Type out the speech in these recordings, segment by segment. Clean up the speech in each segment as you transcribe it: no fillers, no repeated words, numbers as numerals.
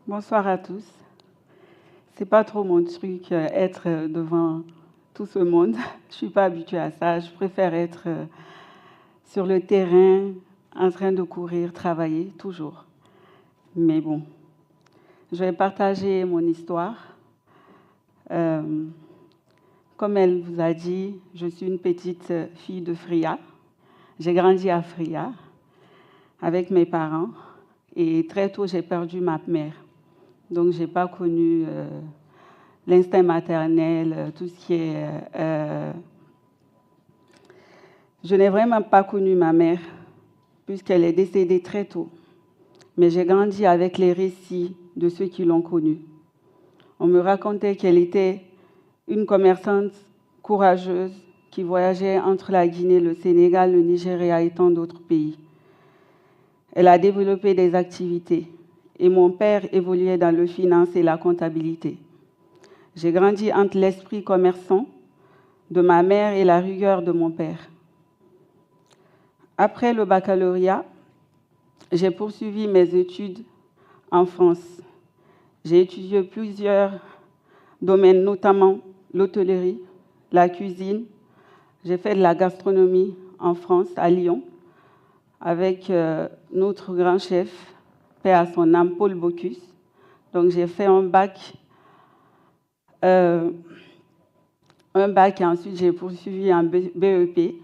Bonsoir à tous. C'est pas trop mon truc être devant tout ce monde. Je suis pas habituée à ça. Je préfère être sur le terrain, en train de courir, travailler toujours. Mais bon, je vais partager mon histoire. Euh, Comme elle vous a dit, je suis une petite fille de Fria. J'ai grandi à Fria avec mes parents et très tôt j'ai perdu ma mère. Donc j'ai pas connu l'instinct maternel, tout ce qui est... Je n'ai vraiment pas connu ma mère, puisqu'elle est décédée très tôt. Mais j'ai grandi avec les récits de ceux qui l'ont connue. On me racontait qu'elle était une commerçante courageuse qui voyageait entre la Guinée, le Sénégal, le Nigeria et tant d'autres pays. Elle a développé des activités et mon père évoluait dans le finance et la comptabilité. J'ai grandi entre l'esprit commerçant de ma mère et la rigueur de mon père. Après le baccalauréat, j'ai poursuivi mes études en France. J'ai étudié plusieurs domaines, notamment l'hôtellerie, la cuisine. J'ai fait de la gastronomie en France, à Lyon, avec notre grand chef, paix à son âme, Paul Bocuse. Donc j'ai fait un bac et ensuite j'ai poursuivi un BEP.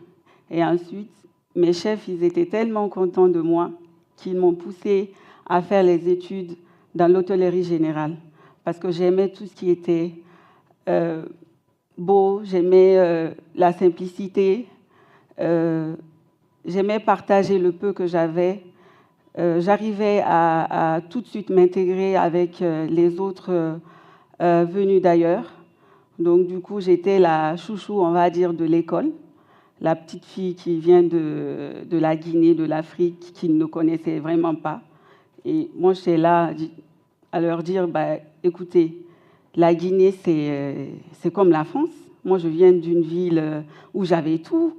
Et ensuite, mes chefs, ils étaient tellement contents de moi qu'ils m'ont poussé à faire les études dans l'hôtellerie générale. Parce que j'aimais tout ce qui était beau, j'aimais la simplicité, j'aimais partager le peu que j'avais. J'arrivais à tout de suite m'intégrer avec les autres venus d'ailleurs. Donc du coup, j'étais la chouchou, on va dire, de l'école. La petite fille qui vient de la Guinée, de l'Afrique, qui ne connaissait vraiment pas. Et moi, j'étais là à leur dire, bah, écoutez, la Guinée, c'est comme la France. Moi, je viens d'une ville où j'avais tout.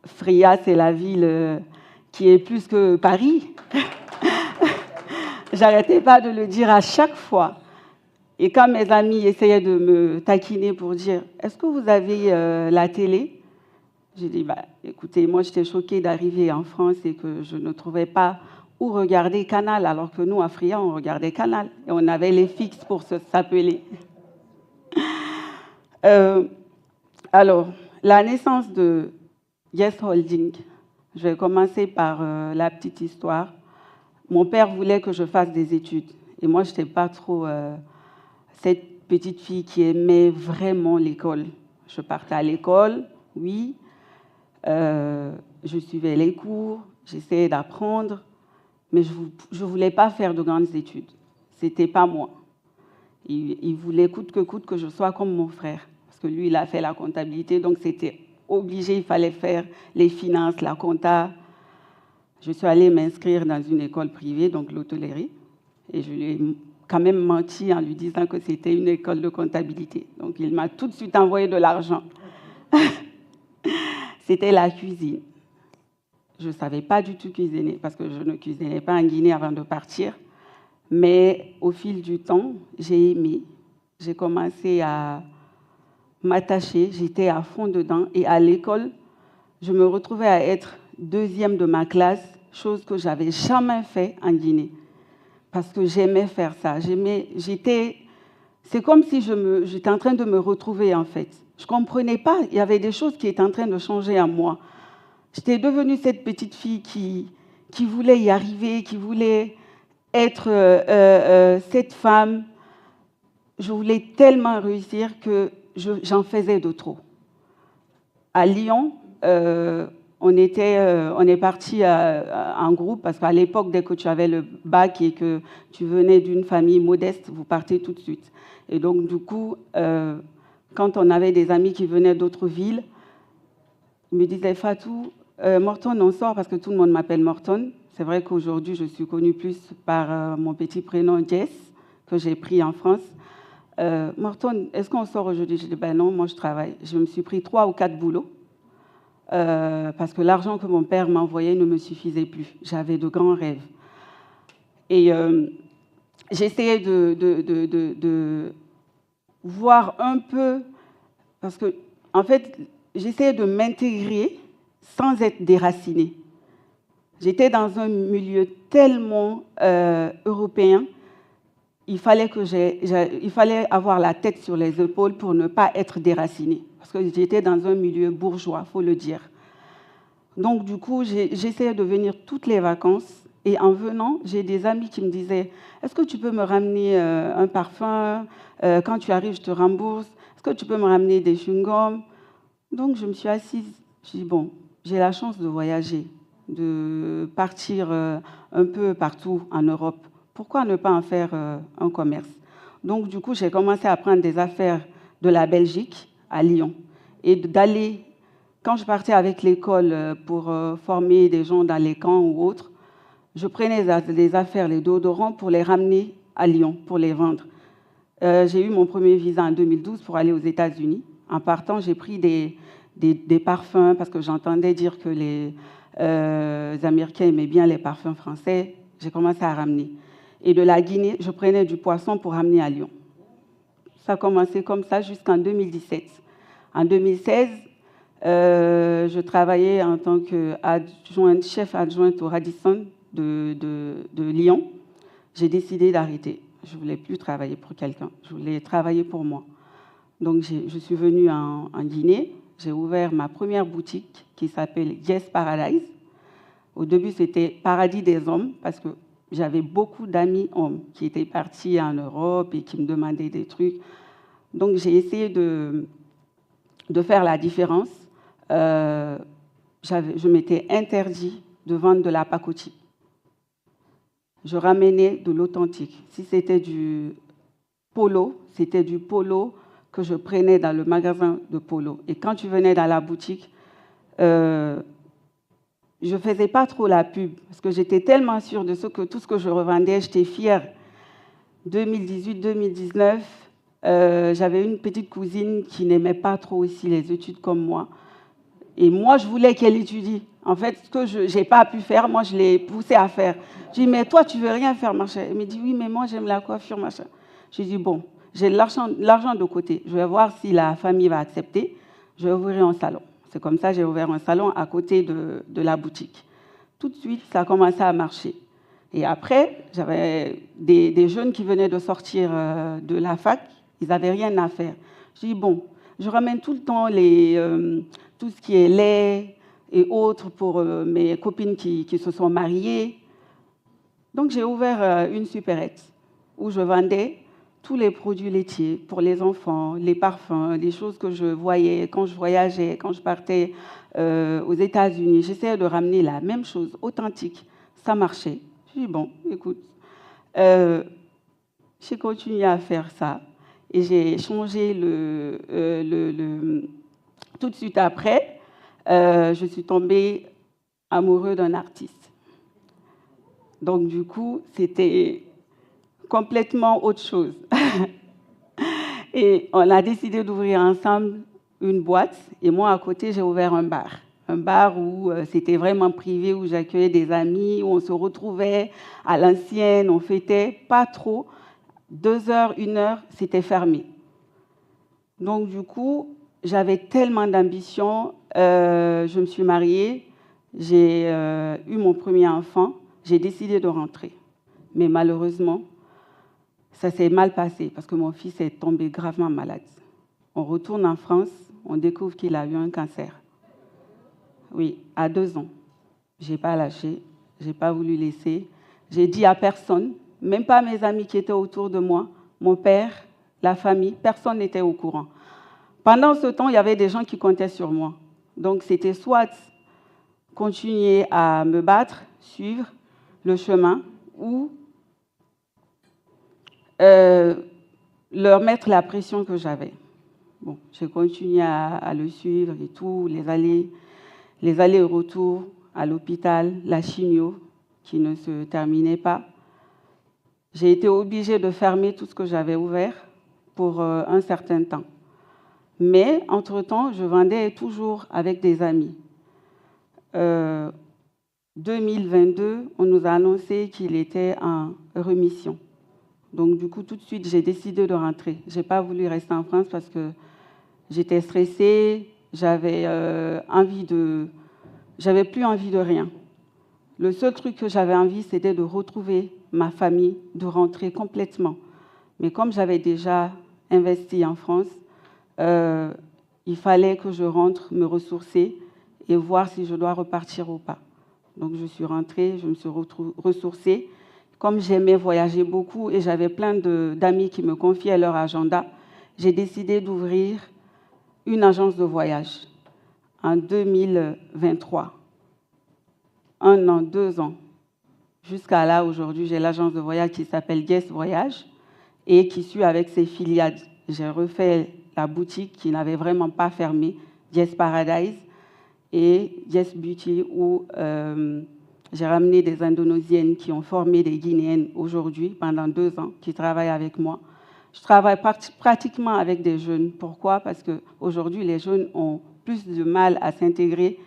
Fria, c'est la ville qui est plus que Paris. J'arrêtais pas de le dire à chaque fois. Et quand mes amis essayaient de me taquiner pour dire, est-ce que vous avez la télé? J'ai dit, bah, écoutez, moi j'étais choquée d'arriver en France et que je ne trouvais pas où regarder Canal, alors que nous, à Fria, on regardait Canal. Et on avait les fixes pour s'appeler. Alors, la naissance de Yes Holding, je vais commencer par la petite histoire. Mon père voulait que je fasse des études. Et moi, je n'étais pas trop cette petite fille qui aimait vraiment l'école. Je partais à l'école, oui. Je suivais les cours, j'essayais d'apprendre, mais je ne voulais pas faire de grandes études. Ce n'était pas moi. Il voulait coûte que je sois comme mon frère, parce que lui, il a fait la comptabilité, donc c'était obligé, il fallait faire les finances, la compta. Je suis allée m'inscrire dans une école privée, donc l'hôtellerie, et je lui ai quand même menti en lui disant que c'était une école de comptabilité. Donc il m'a tout de suite envoyé de l'argent. C'était la cuisine. Je ne savais pas du tout cuisiner, parce que je ne cuisinais pas en Guinée avant de partir. Mais au fil du temps, j'ai aimé. J'ai commencé à m'attacher, j'étais à fond dedans. Et à l'école, je me retrouvais à être deuxième de ma classe, chose que je n'avais jamais fait en Guinée. Parce que j'aimais faire ça. C'est comme si j'étais en train de me retrouver, en fait. Je ne comprenais pas, il y avait des choses qui étaient en train de changer en moi. J'étais devenue cette petite fille qui voulait y arriver, qui voulait être cette femme. Je voulais tellement réussir que j'en faisais de trop. À Lyon, on est parti en groupe parce qu'à l'époque, dès que tu avais le bac et que tu venais d'une famille modeste, vous partez tout de suite. Et donc, du coup, quand on avait des amis qui venaient d'autres villes, ils me disaient, Fatou, Morton, on sort parce que tout le monde m'appelle Morton. C'est vrai qu'aujourd'hui, je suis connue plus par mon petit prénom Jess, que j'ai pris en France. Morton, est-ce qu'on sort aujourd'hui? Je dis, ben non, moi je travaille. Je me suis pris 3 ou 4 boulots parce que l'argent que mon père m'envoyait ne me suffisait plus. J'avais de grands rêves. Et j'essayais de voir un peu, parce que, en fait, j'essayais de m'intégrer sans être déracinée. J'étais dans un milieu tellement européen, il fallait avoir la tête sur les épaules pour ne pas être déracinée. Parce que j'étais dans un milieu bourgeois, il faut le dire. Donc, du coup, j'essayais de venir toutes les vacances. Et en venant, j'ai des amis qui me disaient « Est-ce que tu peux me ramener un parfum quand tu arrives, je te rembourse. Est-ce que tu peux me ramener des chewing-gums ?» Donc, je me suis assise. Je dis « Bon, j'ai la chance de voyager, de partir un peu partout en Europe. Pourquoi ne pas en faire un commerce ?» Donc, du coup, j'ai commencé à prendre des affaires de la Belgique à Lyon et d'aller, quand je partais avec l'école pour former des gens dans les camps ou autres, je prenais les affaires, les déodorants pour les ramener à Lyon, pour les vendre. J'ai eu mon premier visa en 2012 pour aller aux États-Unis. En partant, j'ai pris des parfums parce que j'entendais dire que les Américains aimaient bien les parfums français. J'ai commencé à ramener. Et de la Guinée, je prenais du poisson pour ramener à Lyon. Ça a commencé comme ça jusqu'en 2017. En 2016, je travaillais en tant que chef adjointe au Radisson de Lyon. J'ai décidé d'arrêter. Je ne voulais plus travailler pour quelqu'un. Je voulais travailler pour moi. Donc, je suis venue en Guinée. J'ai ouvert ma première boutique qui s'appelle Yes Paradise. Au début, c'était Paradis des hommes parce que j'avais beaucoup d'amis hommes qui étaient partis en Europe et qui me demandaient des trucs. Donc, j'ai essayé de faire la différence. Je m'étais interdit de vendre de la pacotille. Je ramenais de l'authentique. Si c'était du polo, c'était du polo que je prenais dans le magasin de polo. Et quand tu venais dans la boutique, je ne faisais pas trop la pub, parce que j'étais tellement sûre de tout ce que je revendais, j'étais fière. 2018-2019, j'avais une petite cousine qui n'aimait pas trop aussi les études comme moi. Et moi, je voulais qu'elle étudie. En fait, ce que je n'ai pas pu faire, moi, je l'ai poussée à faire. Je lui ai dit, mais toi, tu ne veux rien faire, machin. Elle me dit, oui, mais moi, j'aime la coiffure, machin. Je lui ai dit, bon, j'ai l'argent de côté. Je vais voir si la famille va accepter. Je vais ouvrir un salon. C'est comme ça que j'ai ouvert un salon à côté de la boutique. Tout de suite, ça a commencé à marcher. Et après, j'avais des jeunes qui venaient de sortir de la fac. Ils n'avaient rien à faire. Je lui ai dit, bon, je ramène tout le temps tout ce qui est lait et autres pour mes copines qui se sont mariées. Donc, j'ai ouvert une supérette où je vendais tous les produits laitiers pour les enfants, les parfums, les choses que je voyais quand je voyageais, quand je partais aux États-Unis. J'essayais de ramener la même chose, authentique. Ça marchait. Je dis, bon, écoute, j'ai continué à faire ça. Et j'ai changé tout de suite après, je suis tombée amoureuse d'un artiste. Donc, du coup, c'était complètement autre chose. Et on a décidé d'ouvrir ensemble une boîte. Et moi, à côté, j'ai ouvert un bar. Un bar où c'était vraiment privé, où j'accueillais des amis, où on se retrouvait à l'ancienne, on fêtait pas trop. 2 heures, 1 heure, c'était fermé. Donc, du coup, j'avais tellement d'ambition. Je me suis mariée, j'ai eu mon premier enfant, j'ai décidé de rentrer. Mais malheureusement, ça s'est mal passé parce que mon fils est tombé gravement malade. On retourne en France, on découvre qu'il a eu un cancer. Oui, à 2 ans. Je n'ai pas lâché, je n'ai pas voulu laisser. J'ai dit à personne, même pas mes amis qui étaient autour de moi, mon père, la famille, personne n'était au courant. Pendant ce temps, il y avait des gens qui comptaient sur moi. Donc, c'était soit continuer à me battre, suivre le chemin, ou leur mettre la pression que j'avais. Bon, j'ai continué à le suivre et tout, les allers et retours à l'hôpital, la chimio qui ne se terminait pas. J'ai été obligée de fermer tout ce que j'avais ouvert pour un certain temps. Mais, entre-temps, je vendais toujours avec des amis. 2022, on nous a annoncé qu'il était en rémission. Donc, du coup, tout de suite, j'ai décidé de rentrer. Je n'ai pas voulu rester en France parce que j'étais stressée, j'avais plus envie de rien. Le seul truc que j'avais envie, c'était de retrouver ma famille, de rentrer complètement. Mais comme j'avais déjà investi en France, il fallait que je rentre me ressourcer et voir si je dois repartir ou pas. Donc je suis rentrée, je me suis ressourcée. Comme j'aimais voyager beaucoup et j'avais plein d'amis qui me confiaient leur agenda, j'ai décidé d'ouvrir une agence de voyage en 2023. 1 an, 2 ans. Jusqu'à là, aujourd'hui, j'ai l'agence de voyage qui s'appelle Guest Voyage et qui suit avec ses filiales. J'ai refait la boutique qui n'avait vraiment pas fermé, Guest Paradise et Guest Beauty, où j'ai ramené des Indonésiennes qui ont formé des Guinéennes aujourd'hui, pendant 2 ans, qui travaillent avec moi. Je travaille pratiquement avec des jeunes. Pourquoi? Parce qu'aujourd'hui, les jeunes ont plus de mal à s'intégrer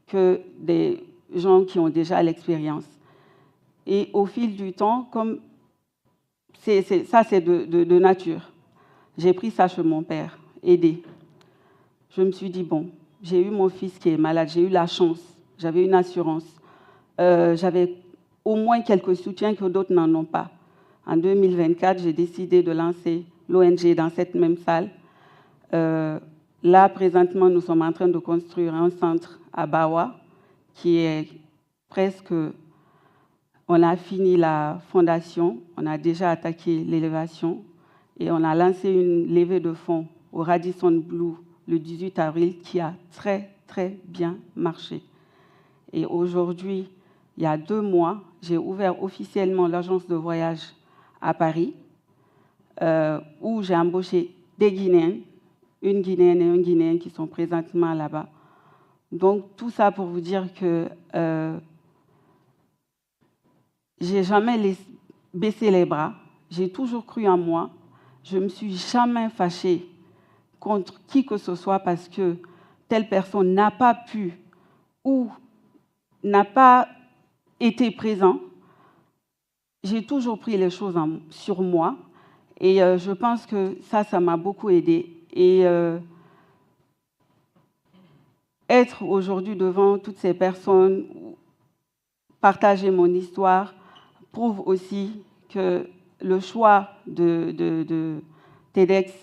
que des gens qui ont déjà l'expérience. Et au fil du temps, comme c'est de nature, j'ai pris ça chez mon père, aider. Je me suis dit, bon, j'ai eu mon fils qui est malade, j'ai eu la chance, j'avais une assurance. J'avais au moins quelques soutiens que d'autres n'en ont pas. En 2024, j'ai décidé de lancer l'ONG dans cette même salle. Là, présentement, nous sommes en train de construire un centre à Bawa, qui est presque... On a fini la fondation, on a déjà attaqué l'élévation et on a lancé une levée de fonds au Radisson Blu le 18 avril qui a très, très bien marché. Et aujourd'hui, il y a 2 mois, j'ai ouvert officiellement l'agence de voyage à Paris, où j'ai embauché des Guinéens, une Guinéenne et un Guinéen qui sont présentement là-bas. Donc, tout ça pour vous dire que j'ai jamais baissé les bras, j'ai toujours cru en moi, je ne me suis jamais fâchée contre qui que ce soit parce que telle personne n'a pas pu ou n'a pas été présent. J'ai toujours pris les choses sur moi et je pense que ça m'a beaucoup aidée. Et être aujourd'hui devant toutes ces personnes, partager mon histoire, prouve aussi que le choix de TEDx,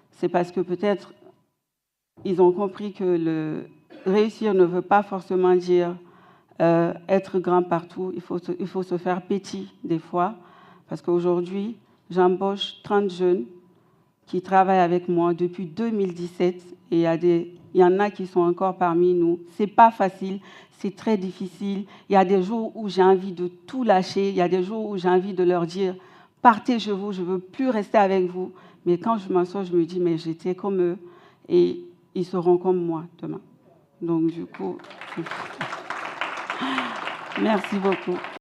c'est parce que peut-être ils ont compris que réussir ne veut pas forcément dire être grand partout. Il faut se faire petit des fois, parce qu'aujourd'hui, j'embauche 30 jeunes qui travaillent avec moi depuis 2017 et il y en a qui sont encore parmi nous. C'est pas facile, c'est très difficile. Il y a des jours où j'ai envie de tout lâcher, il y a des jours où j'ai envie de leur dire « Partez chez vous, je ne veux plus rester avec vous ». Mais quand je m'assois, je me dis « Mais j'étais comme eux et ils seront comme moi demain ». Donc du coup, merci beaucoup.